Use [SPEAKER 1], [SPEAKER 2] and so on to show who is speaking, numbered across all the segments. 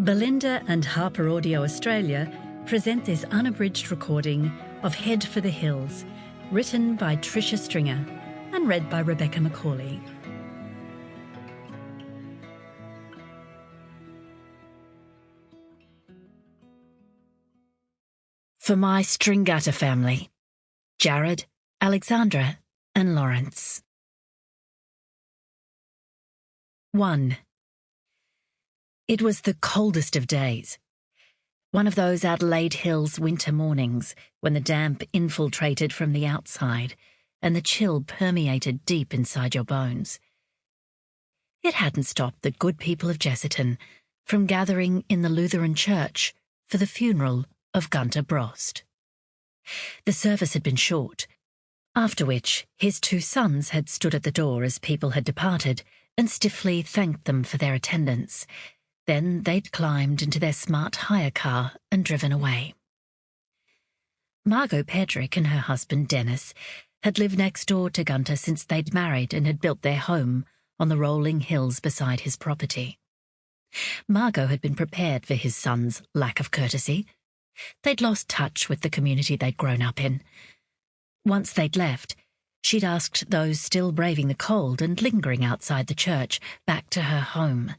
[SPEAKER 1] Belinda and HarperAudio Australia present this unabridged recording of Head for the Hills, written by Tricia Stringer and read by Rebecca Macauley. For my Stringgutter family, Jared, Alexandra and Lawrence. 1. It was the coldest of days. One of those Adelaide Hills winter mornings when the damp infiltrated from the outside and the chill permeated deep inside your bones. It hadn't stopped the good people of Jesserton from gathering in the Lutheran church for the funeral of Gunter Brost. The service had been short, after which his two sons had stood at the door as people had departed and stiffly thanked them for their attendance. Then they'd climbed into their smart hire car and driven away. Margot Pedrick and her husband Dennis had lived next door to Gunter since they'd married and had built their home on the rolling hills beside his property. Margot had been prepared for his son's lack of courtesy. They'd lost touch with the community they'd grown up in. Once they'd left, she'd asked those still braving the cold and lingering outside the church back to her home.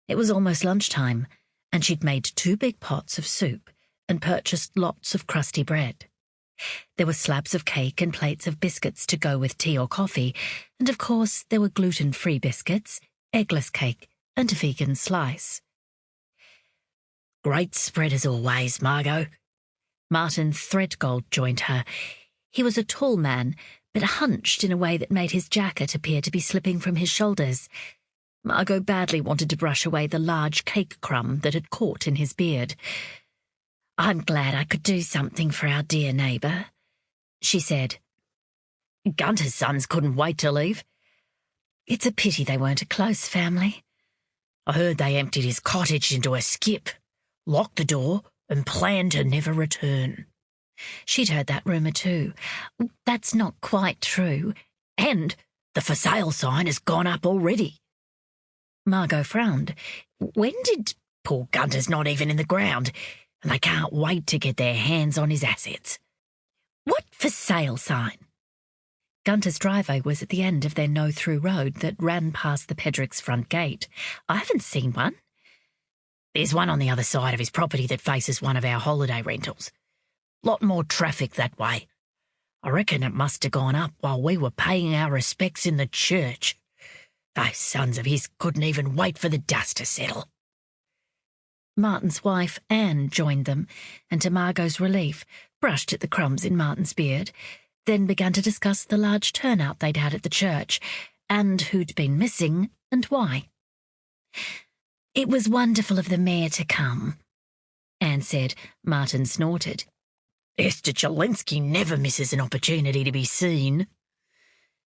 [SPEAKER 1] It was almost lunchtime, and she'd made 2 big pots of soup and purchased lots of crusty bread. There were slabs of cake and plates of biscuits to go with tea or coffee, and of course there were gluten-free biscuits, eggless cake, and a vegan slice. Great spread as always, Margot. Martin Threadgold joined her. He was a tall man, but hunched in a way that made his jacket appear to be slipping from his shoulders. Margot badly wanted to brush away the large cake crumb that had caught in his beard. "I'm glad I could do something for our dear neighbour," she said. "Gunter's sons couldn't wait to leave. It's a pity they weren't a close family. I heard they emptied his cottage into a skip, locked the door, and planned to never return." She'd heard that rumour too. "That's not quite true. And the for sale sign has gone up already." Margot frowned. "When did... Poor Gunter's not even in the ground, and they can't wait to get their hands on his assets." "What for sale sign?" Gunter's driveway was at the end of their no-through road that ran past the Pedricks' front gate. "I haven't seen one." "There's one on the other side of his property that faces one of our holiday rentals. Lot more traffic that way. I reckon it must have gone up while we were paying our respects in the church. Those sons of his couldn't even wait for the dust to settle." Martin's wife, Anne, joined them, and to Margot's relief, brushed at the crumbs in Martin's beard, then began to discuss the large turnout they'd had at the church, and who'd been missing, and why. "It was wonderful of the mayor to come," Anne said. Martin snorted. "Esther Chalinsky never misses an opportunity to be seen."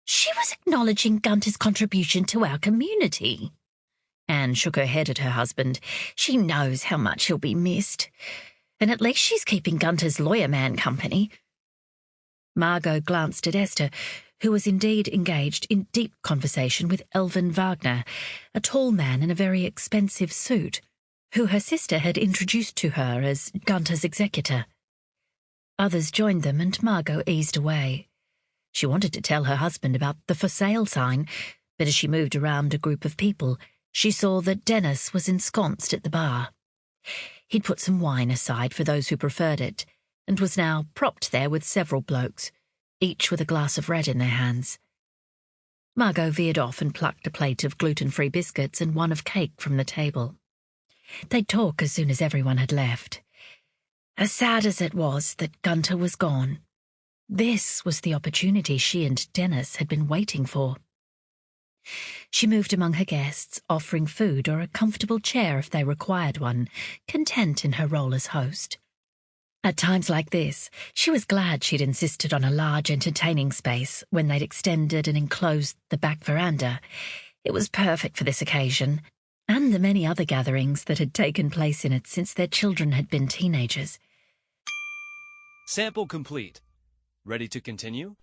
[SPEAKER 1] "She was acknowledging Gunter's contribution to our community." Anne shook her head at her husband. "She knows how much he'll be missed. And at least she's keeping Gunter's lawyer man company." Margot glanced at Esther, who was indeed engaged in deep conversation with Elvin Wagner, a tall man in a very expensive suit, who her sister had introduced to her as Gunter's executor. Others joined them, and Margot eased away. She wanted to tell her husband about the for sale sign, but as she moved around a group of people, she saw that Dennis was ensconced at the bar. He'd put some wine aside for those who preferred it, and was now propped there with several blokes, each with a glass of red in their hands. Margot veered off and plucked a plate of gluten-free biscuits and one of cake from the table. They'd talk as soon as everyone had left. As sad as it was that Gunter was gone, this was the opportunity she and Dennis had been waiting for. She moved among her guests, offering food or a comfortable chair if they required one, content in her role as host. At times like this, she was glad she'd insisted on a large entertaining space when they'd extended and enclosed the back veranda. It was perfect for this occasion, and the many other gatherings that had taken place in it since their children had been teenagers.
[SPEAKER 2] Sample complete. Ready to continue?